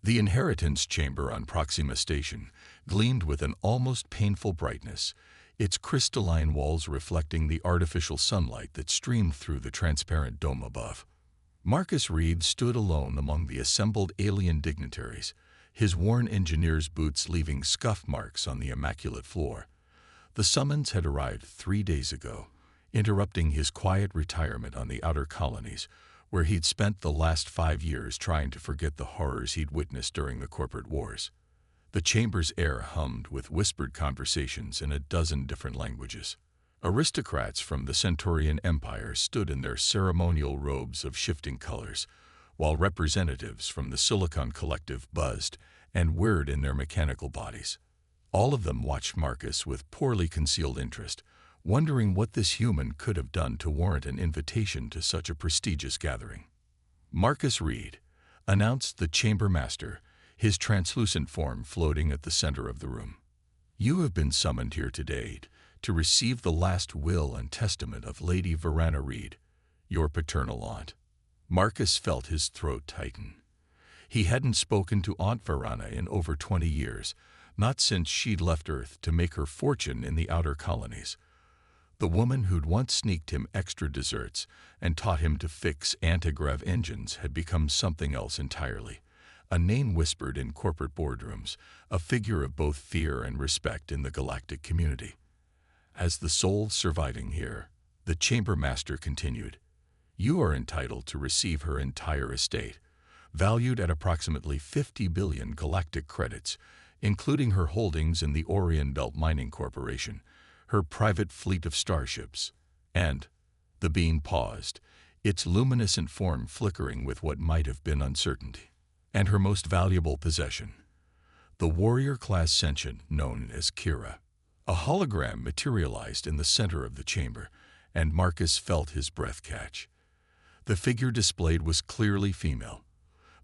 The inheritance chamber on Proxima Station gleamed with an almost painful brightness, its crystalline walls reflecting the artificial sunlight that streamed through the transparent dome above. Marcus Reed stood alone among the assembled alien dignitaries, his worn engineer's boots leaving scuff marks on the immaculate floor. The summons had arrived 3 days ago, interrupting his quiet retirement on the outer colonies, where he'd spent the last 5 years trying to forget the horrors he'd witnessed during the corporate wars. The chamber's air hummed with whispered conversations in a dozen different languages. Aristocrats from the Centaurian Empire stood in their ceremonial robes of shifting colors, while representatives from the Silicon Collective buzzed and whirred in their mechanical bodies. All of them watched Marcus with poorly concealed interest, wondering what this human could have done to warrant an invitation to such a prestigious gathering. Marcus Reed announced the chamber master, his translucent form floating at the center of the room. You have been summoned here today to receive the last will and testament of Lady Verana Reed, your paternal aunt. Marcus felt his throat tighten. He hadn't spoken to Aunt Verana in over 20 years, not since she'd left Earth to make her fortune in the outer colonies. The woman who'd once sneaked him extra desserts and taught him to fix anti-grav engines had become something else entirely. A name whispered in corporate boardrooms, a figure of both fear and respect in the galactic community. As the sole surviving heir, the chamber master continued, you are entitled to receive her entire estate, valued at approximately 50 billion galactic credits, including her holdings in the Orion Belt Mining Corporation, her private fleet of starships, and, the being paused, its luminescent form flickering with what might have been uncertainty, and her most valuable possession, the warrior-class sentient known as Kira. A hologram materialized in the center of the chamber, and Marcus felt his breath catch. The figure displayed was clearly female,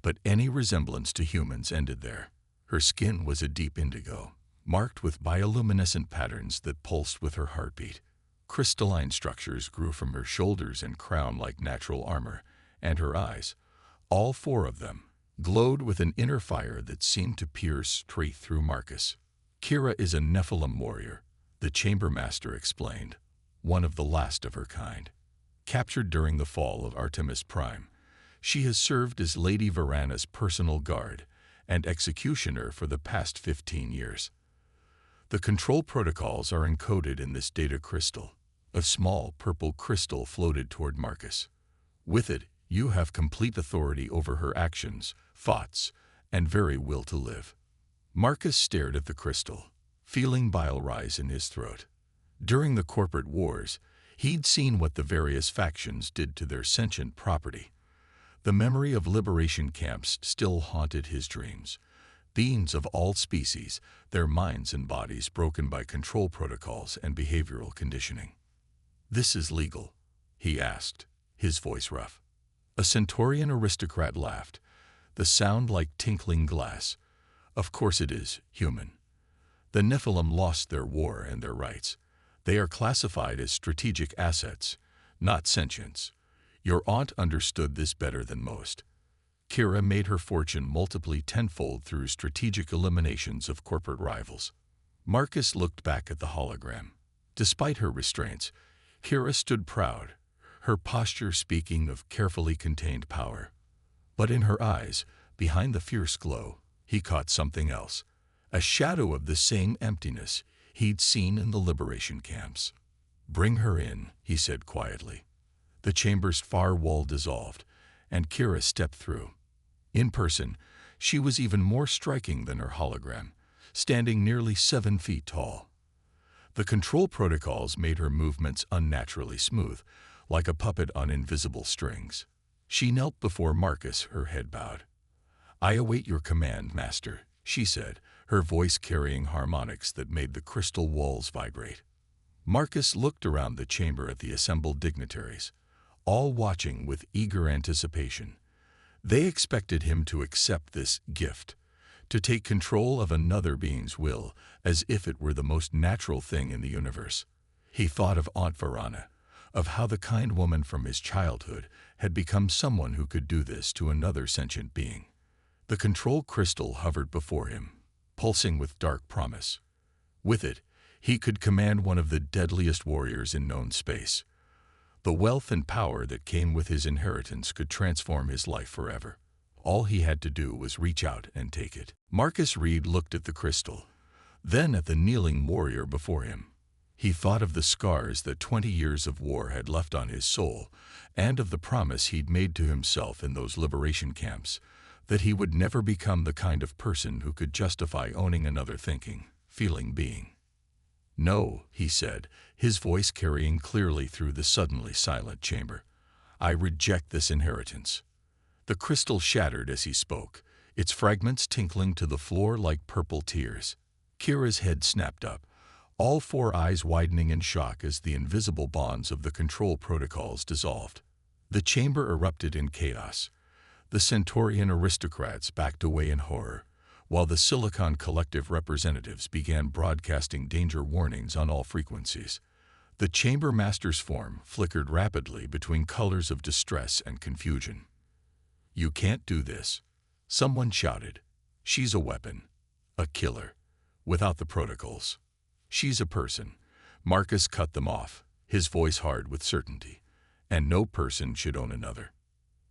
but any resemblance to humans ended there. Her skin was a deep indigo, marked with bioluminescent patterns that pulsed with her heartbeat. Crystalline structures grew from her shoulders and crown like natural armor, and her eyes, all 4 of them, glowed with an inner fire that seemed to pierce straight through Marcus. Kira is a Nephilim warrior, the chamber master explained, one of the last of her kind. Captured during the fall of Artemis Prime, she has served as Lady Verana's personal guard and executioner for the past 15 years. The control protocols are encoded in this data crystal. A small purple crystal floated toward Marcus. With it, you have complete authority over her actions, thoughts, and very will to live. Marcus stared at the crystal, feeling bile rise in his throat. During the corporate wars, he'd seen what the various factions did to their sentient property. The memory of liberation camps still haunted his dreams. Beings of all species, their minds and bodies broken by control protocols and behavioral conditioning. This is legal, he asked, his voice rough. A Centaurian aristocrat laughed, the sound like tinkling glass. Of course it is, human. The Nephilim lost their war and their rights. They are classified as strategic assets, not sentients. Your aunt understood this better than most. Kira made her fortune multiply tenfold through strategic eliminations of corporate rivals. Marcus looked back at the hologram. Despite her restraints, Kira stood proud, her posture speaking of carefully contained power. But in her eyes, behind the fierce glow, he caught something else, a shadow of the same emptiness he'd seen in the liberation camps. Bring her in, he said quietly. The chamber's far wall dissolved, and Kira stepped through. In person, she was even more striking than her hologram, standing nearly 7 feet tall. The control protocols made her movements unnaturally smooth, like a puppet on invisible strings. She knelt before Marcus, her head bowed. I await your command, Master, she said, her voice carrying harmonics that made the crystal walls vibrate. Marcus looked around the chamber at the assembled dignitaries, all watching with eager anticipation. They expected him to accept this gift, to take control of another being's will as if it were the most natural thing in the universe. He thought of Aunt Verana, of how the kind woman from his childhood had become someone who could do this to another sentient being. The control crystal hovered before him, pulsing with dark promise. With it, he could command one of the deadliest warriors in known space. The wealth and power that came with his inheritance could transform his life forever. All he had to do was reach out and take it. Marcus Reed looked at the crystal, then at the kneeling warrior before him. He thought of the scars that 20 years of war had left on his soul, and of the promise he'd made to himself in those liberation camps, that he would never become the kind of person who could justify owning another thinking, feeling being. "No," he said, his voice carrying clearly through the suddenly silent chamber. "I reject this inheritance." The crystal shattered as he spoke, its fragments tinkling to the floor like purple tears. Kira's head snapped up, all four eyes widening in shock as the invisible bonds of the control protocols dissolved. The chamber erupted in chaos. The Centaurian aristocrats backed away in horror, while the Silicon Collective representatives began broadcasting danger warnings on all frequencies. The chamber master's form flickered rapidly between colors of distress and confusion. "You can't do this," someone shouted. "She's a weapon, a killer, without the protocols. She's a person." Marcus cut them off, his voice hard with certainty. "And no person should own another."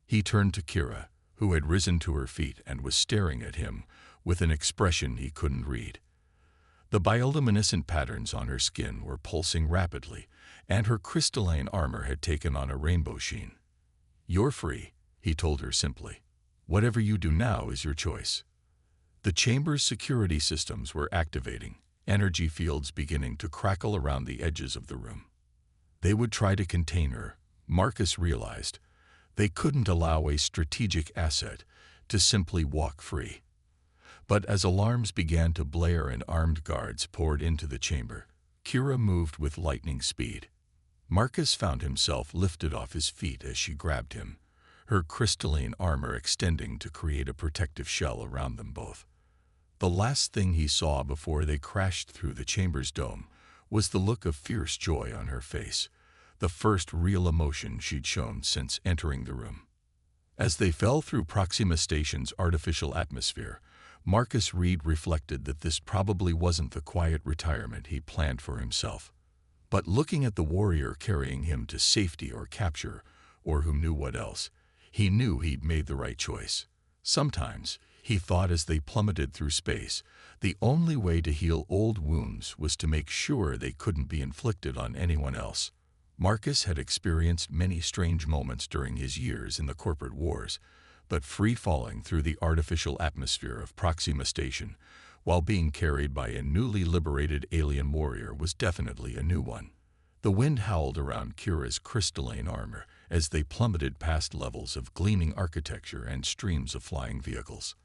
He turned to Kira, who had risen to her feet and was staring at him with an expression he couldn't read. The bioluminescent patterns on her skin were pulsing rapidly, and her crystalline armor had taken on a rainbow sheen. "You're free," he told her simply. "Whatever you do now is your choice." The chamber's security systems were activating, energy fields beginning to crackle around the edges of the room. They would try to contain her, Marcus realized. They couldn't allow a strategic asset to simply walk free. But as alarms began to blare and armed guards poured into the chamber, Kira moved with lightning speed. Marcus found himself lifted off his feet as she grabbed him, her crystalline armor extending to create a protective shell around them both. The last thing he saw before they crashed through the chamber's dome was the look of fierce joy on her face, the first real emotion she'd shown since entering the room. As they fell through Proxima Station's artificial atmosphere, Marcus Reed reflected that this probably wasn't the quiet retirement he planned for himself. But looking at the warrior carrying him to safety or capture, or who knew what else, he knew he'd made the right choice. Sometimes, he thought as they plummeted through space, the only way to heal old wounds was to make sure they couldn't be inflicted on anyone else. Marcus had experienced many strange moments during his years in the corporate wars, but free-falling through the artificial atmosphere of Proxima Station while being carried by a newly liberated alien warrior was definitely a new one. The wind howled around Kira's crystalline armor as they plummeted past levels of gleaming architecture and streams of flying vehicles.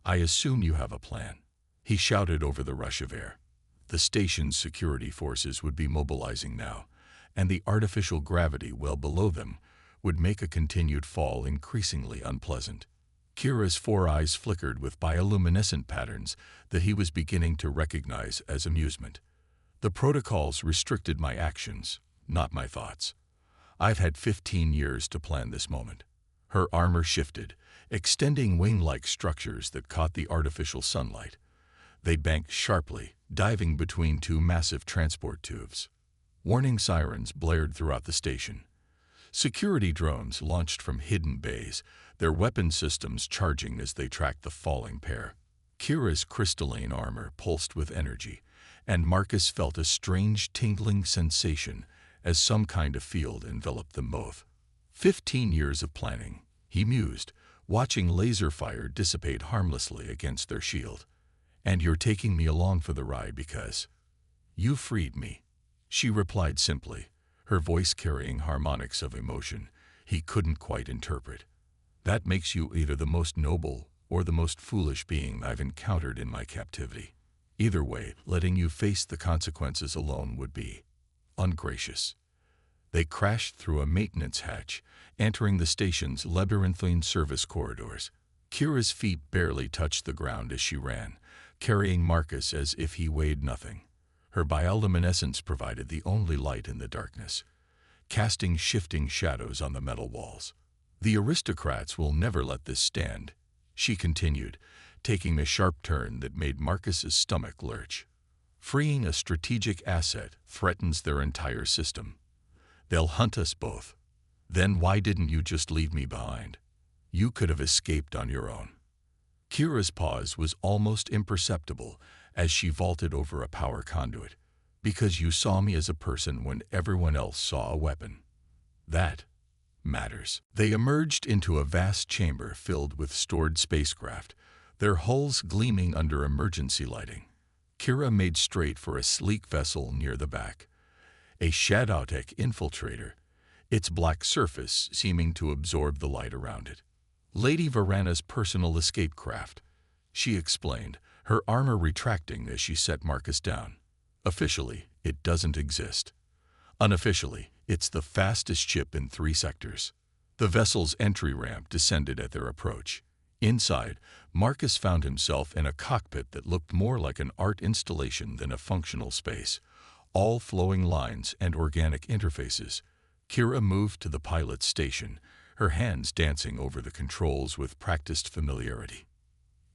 "I assume you have a plan," he shouted over the rush of air. The station's security forces would be mobilizing now, and the artificial gravity well below them would make a continued fall increasingly unpleasant. Kira's four eyes flickered with bioluminescent patterns that he was beginning to recognize as amusement. "The protocols restricted my actions, not my thoughts. I've had 15 years to plan this moment." Her armor shifted, extending wing-like structures that caught the artificial sunlight. They banked sharply, diving between two massive transport tubes. Warning sirens blared throughout the station. Security drones launched from hidden bays, their weapon systems charging as they tracked the falling pair. Kira's crystalline armor pulsed with energy, and Marcus felt a strange tingling sensation as some kind of field enveloped them both. 15 years of planning, he mused, watching laser fire dissipate harmlessly against their shield. "And you're taking me along for the ride because you freed me," she replied simply, her voice carrying harmonics of emotion he couldn't quite interpret. "That makes you either the most noble or the most foolish being I've encountered in my captivity. Either way, letting you face the consequences alone would be ungracious." They crashed through a maintenance hatch, entering the station's labyrinthine service corridors. Kira's feet barely touched the ground as she ran, carrying Marcus as if he weighed nothing. Her bioluminescence provided the only light in the darkness, casting shifting shadows on the metal walls. "The aristocrats will never let this stand," she continued, taking a sharp turn that made Marcus's stomach lurch. Freeing a strategic asset threatens their entire system. They'll hunt us both. Then why didn't you just leave me behind? You could have escaped on your own. Kira's pause was almost imperceptible as she vaulted over a power conduit. Because you saw me as a person when everyone else saw a weapon. That matters. They emerged into a vast chamber filled with stored spacecraft, their hulls gleaming under emergency lighting. Kira made straight for a sleek vessel near the back. A Galactic infiltrator, its black surface seeming to absorb the light around it. Lady Varana's personal escape craft, she explained, her armor retracting as she set Marcus down. Officially, it doesn't exist. Unofficially, it's the fastest ship in 3 sectors. The vessel's entry ramp descended at their approach. Inside, Marcus found himself in a cockpit that looked more like an art installation than a functional space, all flowing lines and organic interfaces. Kira moved to the pilot's station, her hands dancing over the controls with practiced familiarity.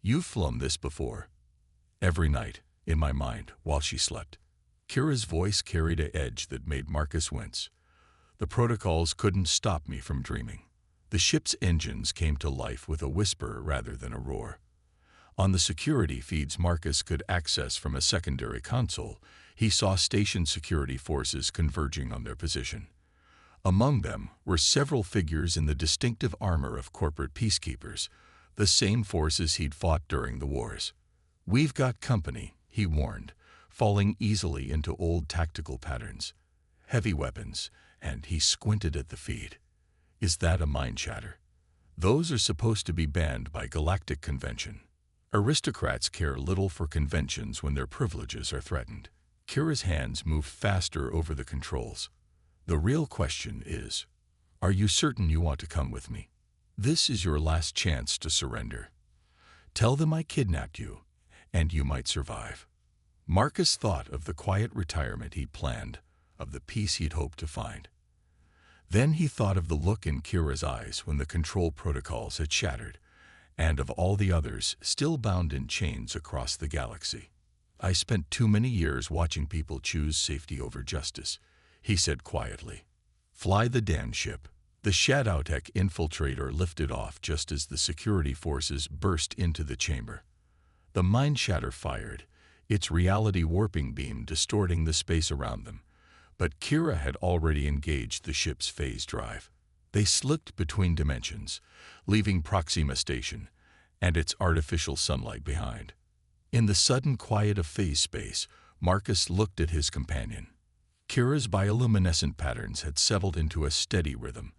You've flown this before. Every night, in my mind, while she slept. Kira's voice carried an edge that made Marcus wince. The protocols couldn't stop me from dreaming. The ship's engines came to life with a whisper rather than a roar. On the security feeds Marcus could access from a secondary console, he saw station security forces converging on their position. Among them were several figures in the distinctive armor of corporate peacekeepers, the same forces he'd fought during the wars. We've got company, he warned, falling easily into old tactical patterns. Heavy weapons, and he squinted at the feed. Is that a mind shatter? Those are supposed to be banned by Galactic convention. Aristocrats care little for conventions when their privileges are threatened. Kira's hands moved faster over the controls. The real question is, are you certain you want to come with me? This is your last chance to surrender. Tell them I kidnapped you, and you might survive. Marcus thought of the quiet retirement he'd planned, of the peace he'd hoped to find. Then he thought of the look in Kira's eyes when the control protocols had shattered, and of all the others still bound in chains across the galaxy. I spent too many years watching people choose safety over justice, he said quietly. Fly the damn ship. The Galactic infiltrator lifted off just as the security forces burst into the chamber. The mind shatter fired, its reality warping beam distorting the space around them. But Kira had already engaged the ship's phase drive. They slipped between dimensions, leaving Proxima Station and its artificial sunlight behind. In the sudden quiet of phase space, Marcus looked at his companion. Kira's bioluminescent patterns had settled into a steady rhythm,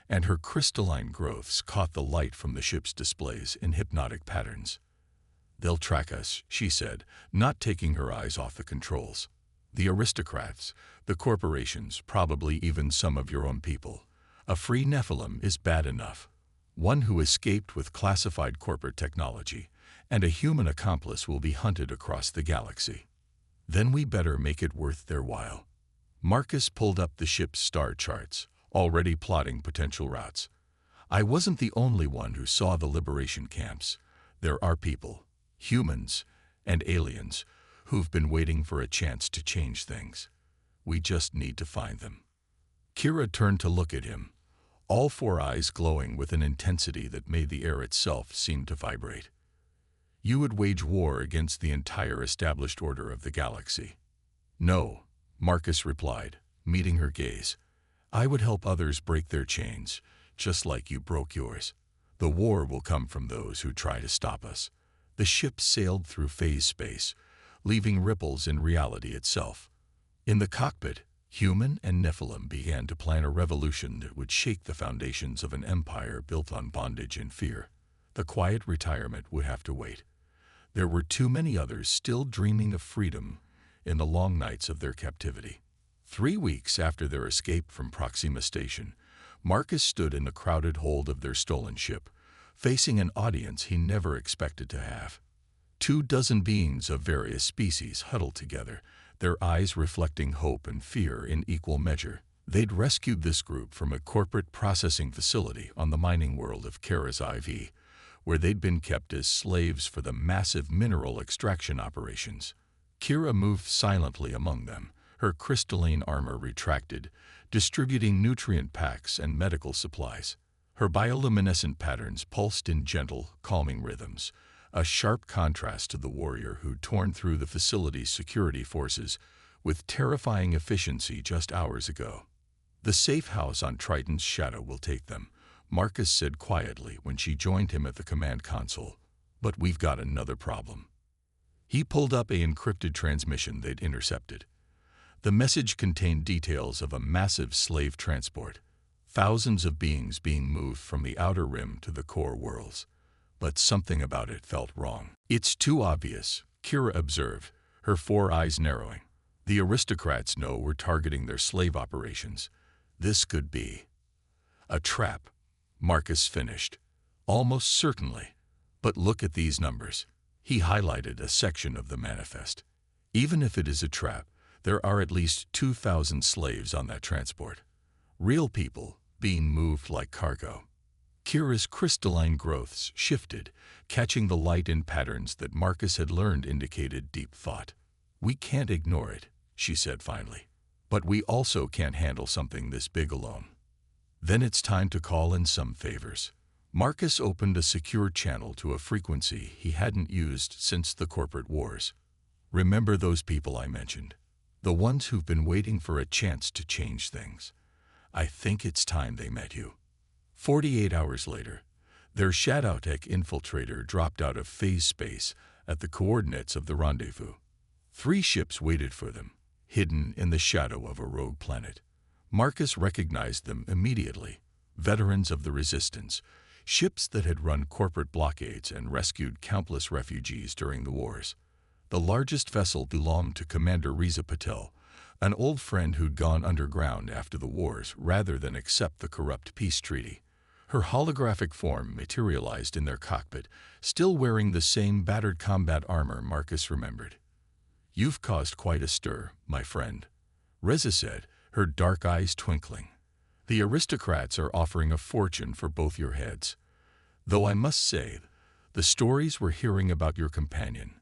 and her crystalline growths caught the light from the ship's displays in hypnotic patterns. They'll track us, she said, not taking her eyes off the controls. The aristocrats, the corporations, probably even some of your own people. A free Nephilim is bad enough. One who escaped with classified corporate technology, and a human accomplice will be hunted across the galaxy. Then we better make it worth their while. Marcus pulled up the ship's star charts, already plotting potential routes. I wasn't the only one who saw the liberation camps. There are people, humans and aliens, who've been waiting for a chance to change things. We just need to find them. Kira turned to look at him, all 4 eyes glowing with an intensity that made the air itself seem to vibrate. You would wage war against the entire established order of the galaxy. No, Marcus replied, meeting her gaze. I would help others break their chains, just like you broke yours. The war will come from those who try to stop us. The ship sailed through phase space, leaving ripples in reality itself. In the cockpit, human and Nephilim began to plan a revolution that would shake the foundations of an empire built on bondage and fear. The quiet retirement would have to wait. There were too many others still dreaming of freedom in the long nights of their captivity. 3 weeks after their escape from Proxima Station, Marcus stood in the crowded hold of their stolen ship, facing an audience he never expected to have. 24 beings of various species huddled together, their eyes reflecting hope and fear in equal measure. They'd rescued this group from a corporate processing facility on the mining world of Kara's IV, where they'd been kept as slaves for the massive mineral extraction operations. Kira moved silently among them, her crystalline armor retracted, distributing nutrient packs and medical supplies. Her bioluminescent patterns pulsed in gentle, calming rhythms, a sharp contrast to the warrior who'd torn through the facility's security forces with terrifying efficiency just hours ago. "The safe house on Triton's shadow will take them," Marcus said quietly when she joined him at the command console. "But we've got another problem." He pulled up an encrypted transmission they'd intercepted. The message contained details of a massive slave transport, thousands of beings being moved from the outer rim to the core worlds. But something about it felt wrong. "It's too obvious," Kira observed, her four eyes narrowing. "The aristocrats know we're targeting their slave operations. This could be a trap," Marcus finished. "Almost certainly. But look at these numbers." He highlighted a section of the manifest. "Even if it is a trap, there are at least 2,000 slaves on that transport. Real people being moved like cargo." Kira's crystalline growths shifted, catching the light in patterns that Marcus had learned indicated deep thought. "We can't ignore it," she said finally. "But we also can't handle something this big alone." "Then it's time to call in some favors." Marcus opened a secure channel to a frequency he hadn't used since the corporate wars. "Remember those people I mentioned? The ones who've been waiting for a chance to change things? I think it's time they met you." 48 hours later, their Shadowtech infiltrator dropped out of phase space at the coordinates of the rendezvous. 3 ships waited for them, hidden in the shadow of a rogue planet. Marcus recognized them immediately, veterans of the Resistance, ships that had run corporate blockades and rescued countless refugees during the wars. The largest vessel belonged to Commander Reza Patel, an old friend who'd gone underground after the wars rather than accept the corrupt peace treaty. Her holographic form materialized in their cockpit, still wearing the same battered combat armor Marcus remembered. "You've caused quite a stir, my friend," Reza said, her dark eyes twinkling. "The aristocrats are offering a fortune for both your heads. Though I must say, the stories we're hearing about your companion."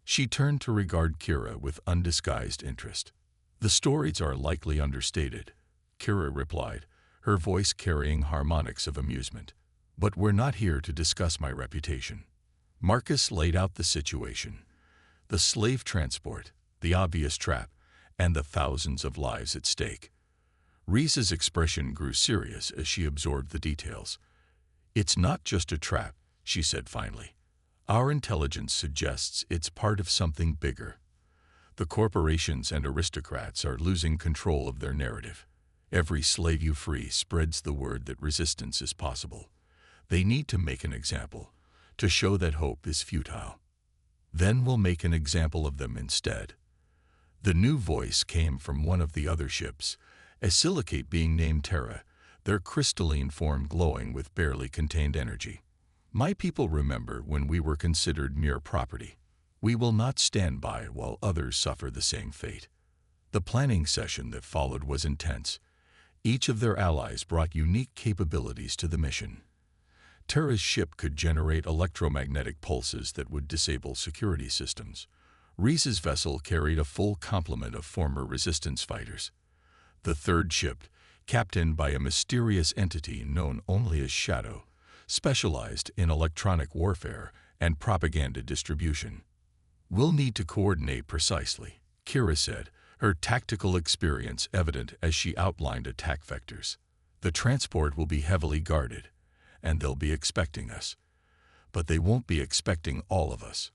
She turned to regard Kira with undisguised interest. "The stories are likely understated," Kira replied, her voice carrying harmonics of amusement. "But we're not here to discuss my reputation." Marcus laid out the situation. The slave transport, the obvious trap, and the thousands of lives at stake. Reza's expression grew serious as she absorbed the details. "It's not just a trap," she said finally. "Our intelligence suggests it's part of something bigger. The corporations and aristocrats are losing control of their narrative. Every slave you free spreads the word that resistance is possible. They need to make an example, to show that hope is futile. Then we'll make an example of them instead." The new voice came from one of the other ships, a silicate being named Terra, their crystalline form glowing with barely contained energy. "My people remember when we were considered mere property. We will not stand by while others suffer the same fate." The planning session that followed was intense. Each of their allies brought unique capabilities to the mission. Terra's ship could generate electromagnetic pulses that would disable security systems. Reza's vessel carried a full complement of former resistance fighters. The third ship, captained by a mysterious entity known only as Shadow, specialized in electronic warfare and propaganda distribution. "We'll need to coordinate precisely," Kira said, her tactical experience evident as she outlined attack vectors. "The transport will be heavily guarded, and they'll be expecting us. But they won't be expecting all of us."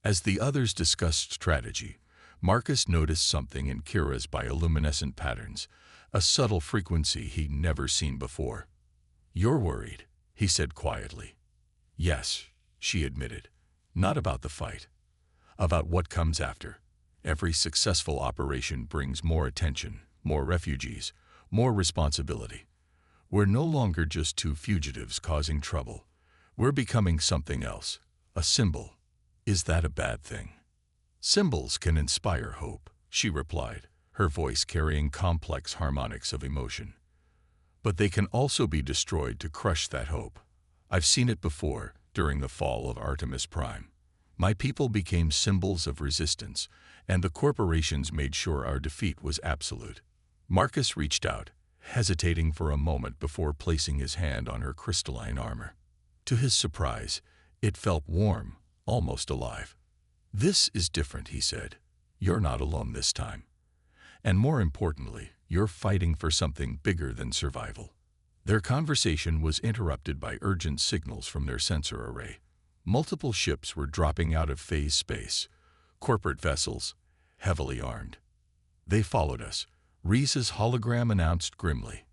As the others discussed strategy, Marcus noticed something in Kira's bioluminescent patterns, a subtle frequency he'd never seen before. "You're worried," he said quietly. "Yes," she admitted. "Not about the fight. About what comes after. Every successful operation brings more attention, more refugees, more responsibility. We're no longer just 2 fugitives causing trouble. We're becoming something else, a symbol. Is that a bad thing?" "Symbols can inspire hope," she replied, her voice carrying complex harmonics of emotion. "But they can also be destroyed to crush that hope. I've seen it before, during the fall of Artemis Prime. My people became symbols of resistance, and the corporations made sure our defeat was absolute. Marcus reached out, hesitating for a moment before placing his hand on her crystalline armor. To his surprise, it felt warm, almost alive. "This is different," he said. "You're not alone this time. And more importantly, you're fighting for something bigger than survival." Their conversation was interrupted by urgent signals from their sensor array. Multiple ships were dropping out of phase space, corporate vessels, heavily armed. They followed us, Riza's hologram announced grimly.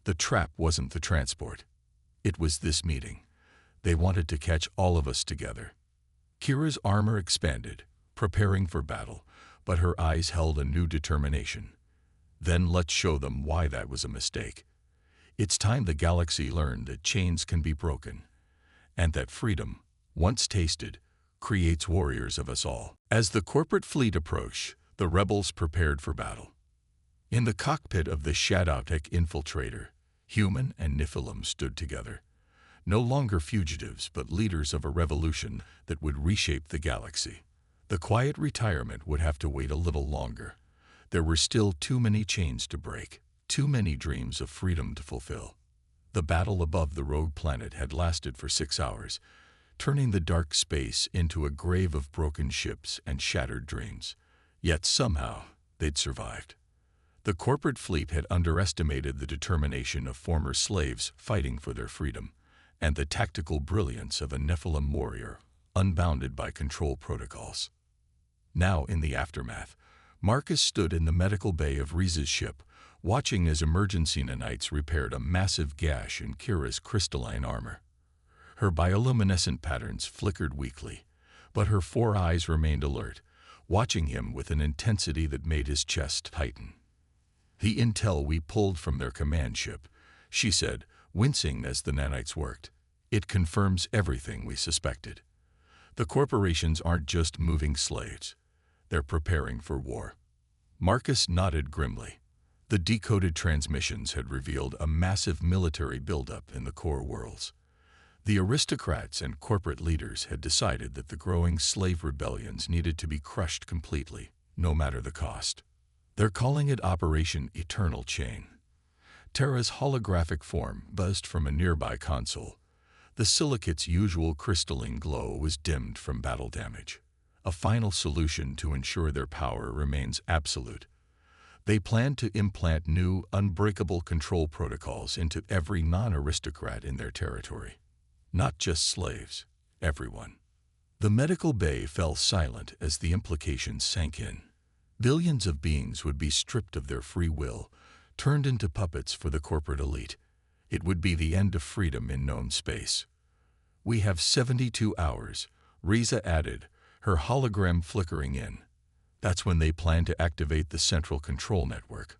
The trap wasn't the transport. It was this meeting. They wanted to catch all of us together. Kira's armor expanded, preparing for battle, but her eyes held a new determination. "Then let's show them why that was a mistake. It's time the galaxy learned that chains can be broken, and that freedom, once tasted, creates warriors of us all." As the corporate fleet approached, the rebels prepared for battle. In the cockpit of the Shadowtech infiltrator, human and Nephilim stood together. No longer fugitives, but leaders of a revolution that would reshape the galaxy. The quiet retirement would have to wait a little longer. There were still too many chains to break, too many dreams of freedom to fulfill. The battle above the rogue planet had lasted for 6 hours, turning the dark space into a grave of broken ships and shattered dreams. Yet somehow, they'd survived. The corporate fleet had underestimated the determination of former slaves fighting for their freedom, and the tactical brilliance of a Nephilim warrior, unbounded by control protocols. Now, in the aftermath, Marcus stood in the medical bay of Riza's ship, watching as emergency nanites repaired a massive gash in Kira's crystalline armor. Her bioluminescent patterns flickered weakly, but her 4 eyes remained alert, watching him with an intensity that made his chest tighten. "The intel we pulled from their command ship," she said, wincing as the nanites worked. "It confirms everything we suspected. The corporations aren't just moving slaves. They're preparing for war." Marcus nodded grimly. The decoded transmissions had revealed a massive military buildup in the core worlds. The aristocrats and corporate leaders had decided that the growing slave rebellions needed to be crushed completely, no matter the cost. They're calling it Operation Eternal Chain. Terra's holographic form buzzed from a nearby console. The silicate's usual crystalline glow was dimmed from battle damage. A final solution to ensure their power remains absolute. They plan to implant new, unbreakable control protocols into every non-aristocrat in their territory. Not just slaves, everyone. The medical bay fell silent as the implications sank in. Billions of beings would be stripped of their free will, turned into puppets for the corporate elite. It would be the end of freedom in known space. "We have 72 hours, Riza added, her hologram flickering in. "That's when they plan to activate the central control network.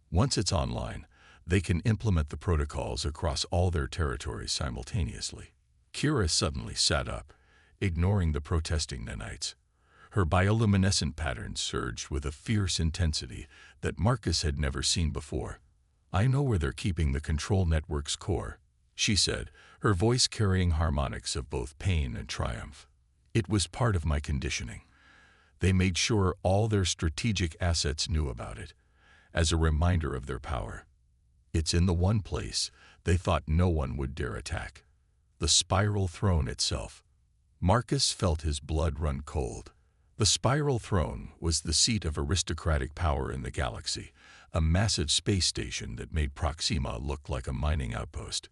Once it's online, they can implement the protocols across all their territories simultaneously." Kira suddenly sat up, ignoring the protesting nanites. Her bioluminescent patterns surged with a fierce intensity that Marcus had never seen before. "I know where they're keeping the control network's core," she said, her voice carrying harmonics of both pain and triumph. "It was part of my conditioning. They made sure all their strategic assets knew about it, as a reminder of their power. It's in the one place they thought no one would dare attack. The spiral throne itself." Marcus felt his blood run cold. The spiral throne was the seat of aristocratic power in the galaxy, a massive space station that made Proxima look like a mining outpost.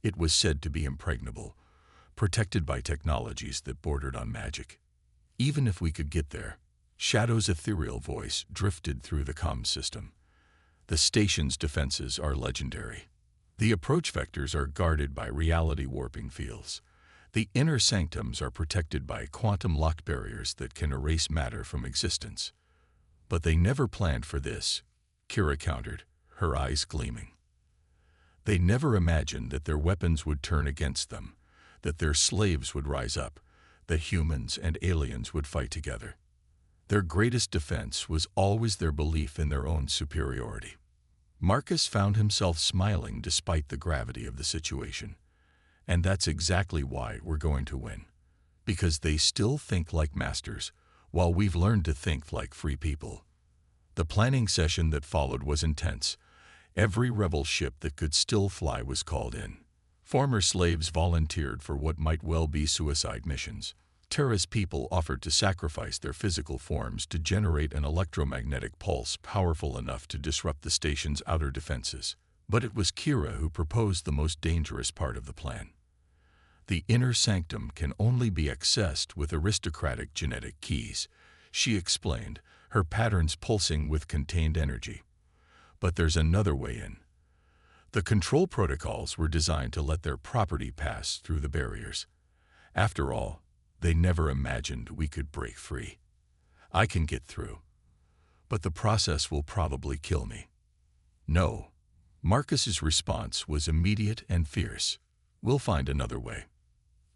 It was said to be impregnable, protected by technologies that bordered on magic. "Even if we could get there," Shadow's ethereal voice drifted through the comm system. "The station's defenses are legendary. The approach vectors are guarded by reality warping fields. The inner sanctums are protected by quantum-locked barriers that can erase matter from existence. But they never planned for this," Kira countered, her eyes gleaming. "They never imagined that their weapons would turn against them, that their slaves would rise up, that humans and aliens would fight together. Their greatest defense was always their belief in their own superiority." Marcus found himself smiling despite the gravity of the situation. And that's exactly why we're going to win. Because they still think like masters, while we've learned to think like free people. The planning session that followed was intense. Every rebel ship that could still fly was called in. Former slaves volunteered for what might well be suicide missions. Terra's people offered to sacrifice their physical forms to generate an electromagnetic pulse powerful enough to disrupt the station's outer defenses. But it was Kira who proposed the most dangerous part of the plan. The inner sanctum can only be accessed with aristocratic genetic keys, she explained, her patterns pulsing with contained energy. But there's another way in. The control protocols were designed to let their property pass through the barriers. After all, they never imagined we could break free. I can get through, but the process will probably kill me. No. Marcus's response was immediate and fierce. We'll find another way.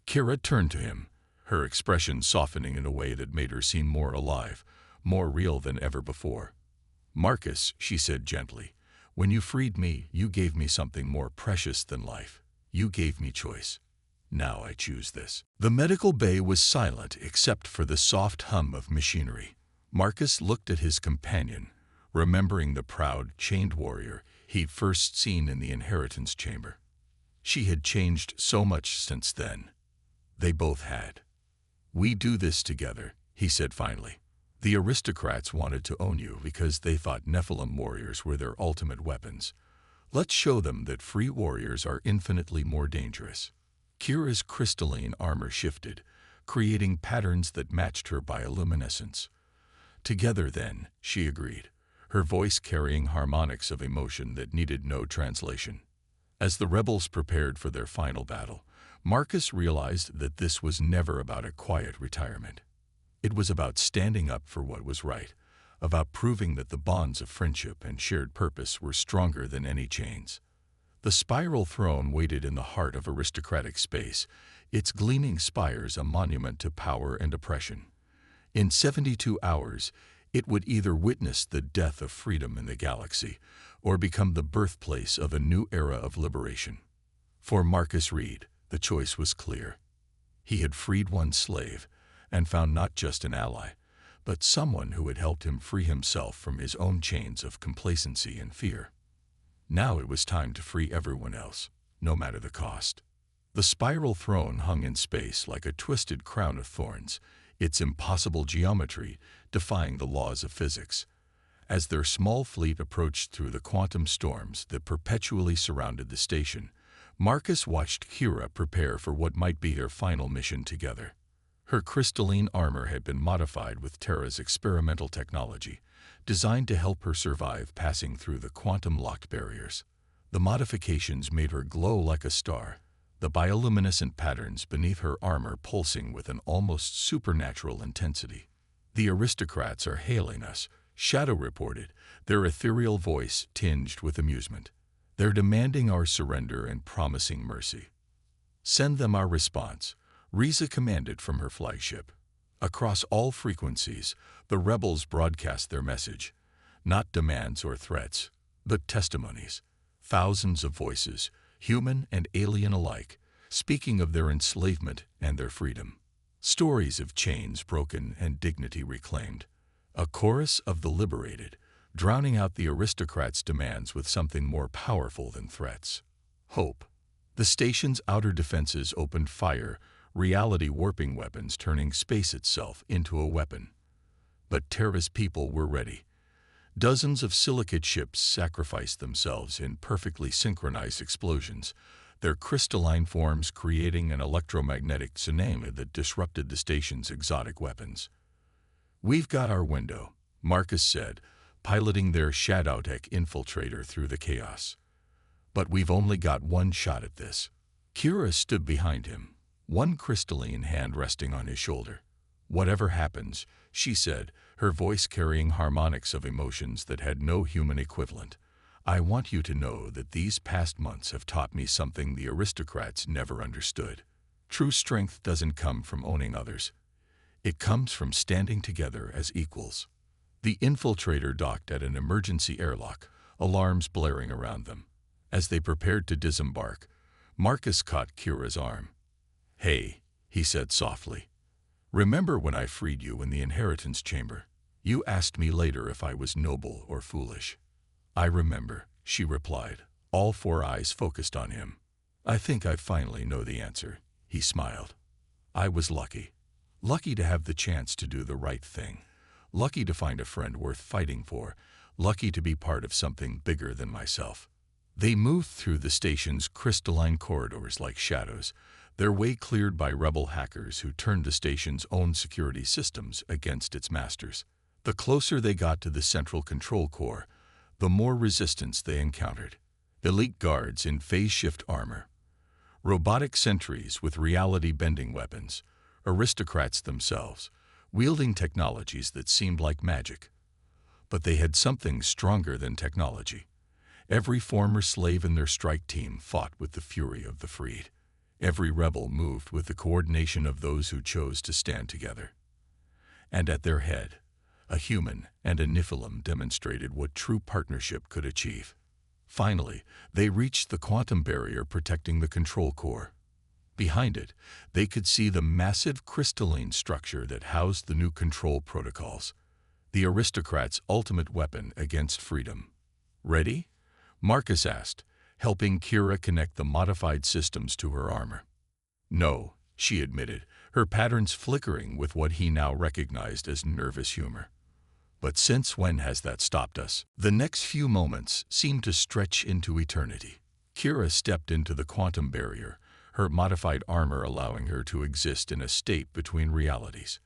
Kira turned to him, her expression softening in a way that made her seem more alive, more real than ever before. Marcus, she said gently, when you freed me, you gave me something more precious than life. You gave me choice. Now I choose this. The medical bay was silent except for the soft hum of machinery. Marcus looked at his companion, remembering the proud, chained warrior he'd first seen in the inheritance chamber. She had changed so much since then. They both had. We do this together, he said finally. The aristocrats wanted to own you because they thought Nephilim warriors were their ultimate weapons. Let's show them that free warriors are infinitely more dangerous. Kira's crystalline armor shifted, creating patterns that matched her bioluminescence. Together then, she agreed, her voice carrying harmonics of emotion that needed no translation. As the rebels prepared for their final battle, Marcus realized that this was never about a quiet retirement. It was about standing up for what was right, about proving that the bonds of friendship and shared purpose were stronger than any chains. The spiral throne waited in the heart of aristocratic space, its gleaming spires a monument to power and oppression. In 72 hours, it would either witness the death of freedom in the galaxy or become the birthplace of a new era of liberation. For Marcus Reed, the choice was clear. He had freed one slave and found not just an ally, but someone who had helped him free himself from his own chains of complacency and fear. Now it was time to free everyone else, no matter the cost. The spiral throne hung in space like a twisted crown of thorns, its impossible geometry defying the laws of physics. As their small fleet approached through the quantum storms that perpetually surrounded the station, Marcus watched Kira prepare for what might be their final mission together. Her crystalline armor had been modified with Terra's experimental technology, designed to help her survive passing through the quantum-locked barriers. The modifications made her glow like a star, the bioluminescent patterns beneath her armor pulsing with an almost supernatural intensity. The aristocrats are hailing us, Shadow reported, their ethereal voice tinged with amusement. They're demanding our surrender and promising mercy. Send them our response, Riza commanded from her flagship. Across all frequencies, the rebels broadcast their message, not demands or threats, but testimonies. Thousands of voices, human and alien alike, speaking of their enslavement and their freedom. Stories of chains broken and dignity reclaimed. A chorus of the liberated, drowning out the aristocrats' demands with something more powerful than threats. Hope. The station's outer defenses opened fire, reality-warping weapons turning space itself into a weapon. But Terra's people were ready. Dozens of silicate ships sacrificed themselves in perfectly synchronized explosions, their crystalline forms creating an electromagnetic tsunami that disrupted the station's exotic weapons. We've got our window, Marcus said, piloting their Shadowtech infiltrator through the chaos. But we've only got one shot at this. Kira stood behind him, one crystalline hand resting on his shoulder. Whatever happens, she said, her voice carrying harmonics of emotions that had no human equivalent, I want you to know that these past months have taught me something the aristocrats never understood. True strength doesn't come from owning others. It comes from standing together as equals. The infiltrator docked at an emergency airlock, alarms blaring around them. As they prepared to disembark, Marcus caught Kira's arm. "Hey," he said softly. "Remember when I freed you in the inheritance chamber? You asked me later if I was noble or foolish." "I remember," she replied, all four eyes focused on him. "I think I finally know the answer," he smiled. "I was lucky. Lucky to have the chance to do the right thing. Lucky to find a friend worth fighting for. Lucky to be part of something bigger than myself." They moved through the station's crystalline corridors like shadows, their way cleared by rebel hackers who turned the station's own security systems against its masters. The closer they got to the central control core, the more resistance they encountered. Elite guards in phase-shift armor, robotic sentries with reality-bending weapons, aristocrats themselves, wielding technologies that seemed like magic. But they had something stronger than technology. Every former slave in their strike team fought with the fury of the freed. Every rebel moved with the coordination of those who chose to stand together. And at their head, a human and a Nephilim demonstrated what true partnership could achieve. Finally, they reached the quantum barrier protecting the control core. Behind it, they could see the massive crystalline structure that housed the new control protocols, the aristocrats' ultimate weapon against freedom. "Ready?" Marcus asked, helping Kira connect the modified systems to her armor. "No," she admitted, her patterns flickering with what he now recognized as nervous humor. "But since when has that stopped us?" The next few moments seemed to stretch into eternity. Kira stepped into the quantum barrier, her modified armor allowing her to exist in a state between realities.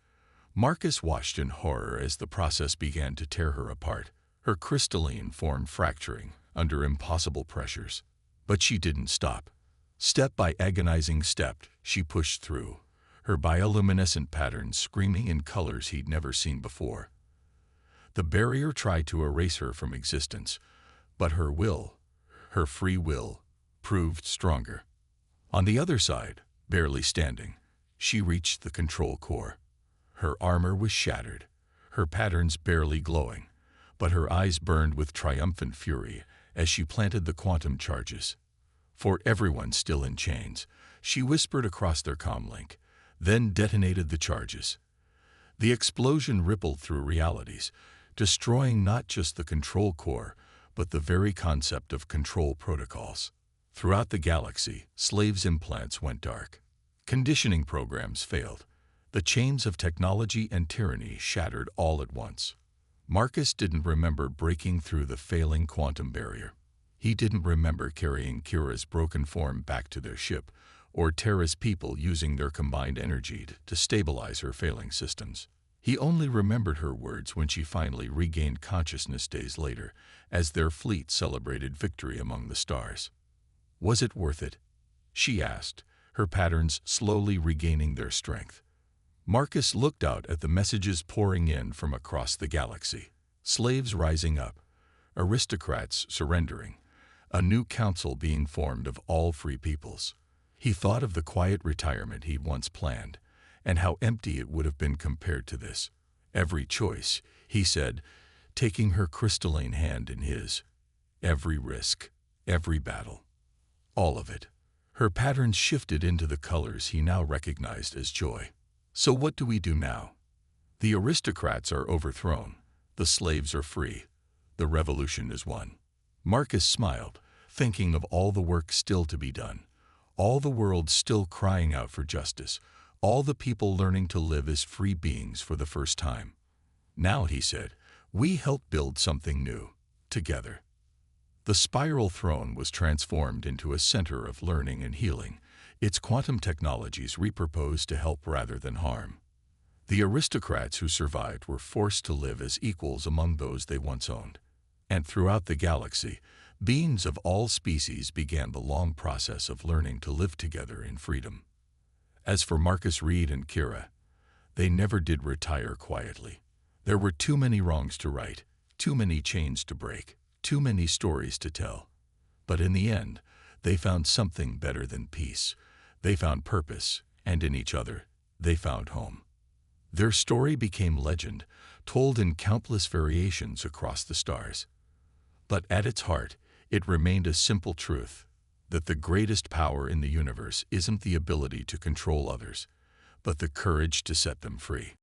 Marcus watched in horror as the process began to tear her apart, her crystalline form fracturing under impossible pressures. But she didn't stop. Step by agonizing step, she pushed through, her bioluminescent patterns screaming in colors he'd never seen before. The barrier tried to erase her from existence, but her will, her free will, proved stronger. On the other side, barely standing, she reached the control core. Her armor was shattered, her patterns barely glowing, but her eyes burned with triumphant fury as she planted the quantum charges. "For everyone still in chains," she whispered across their comlink, then detonated the charges. The explosion rippled through realities, destroying not just the control core, but the very concept of control protocols. Throughout the galaxy, slaves' implants went dark. Conditioning programs failed. The chains of technology and tyranny shattered all at once. Marcus didn't remember breaking through the failing quantum barrier. He didn't remember carrying Kira's broken form back to their ship, or Terra's people using their combined energy to stabilize her failing systems. He only remembered her words when she finally regained consciousness days later, as their fleet celebrated victory among the stars. "Was it worth it?" she asked, her patterns slowly regaining their strength. Marcus looked out at the messages pouring in from across the galaxy. Slaves rising up, aristocrats surrendering, a new council being formed of all free peoples. He thought of the quiet retirement he'd once planned, and how empty it would have been compared to this. "Every choice," he said, taking her crystalline hand in his. "Every risk, every battle. All of it." Her patterns shifted into the colors he now recognized as joy. "So what do we do now?" "The aristocrats are overthrown. The slaves are free. The revolution is won." Marcus smiled, thinking of all the work still to be done, all the world still crying out for justice, all the people learning to live as free beings for the first time. "Now," he said, "we help build something new, together." The spiral throne was transformed into a center of learning and healing, its quantum technologies repurposed to help rather than harm. The aristocrats who survived were forced to live as equals among those they once owned. And throughout the galaxy, beings of all species began the long process of learning to live together in freedom. As for Marcus Reed and Kira, they never did retire quietly. There were too many wrongs to right, too many chains to break, too many stories to tell. But in the end, they found something better than peace. They found purpose, and in each other, they found home. Their story became legend, told in countless variations across the stars. But at its heart, it remained a simple truth. that the greatest power in the universe isn't the ability to control others, but the courage to set them free.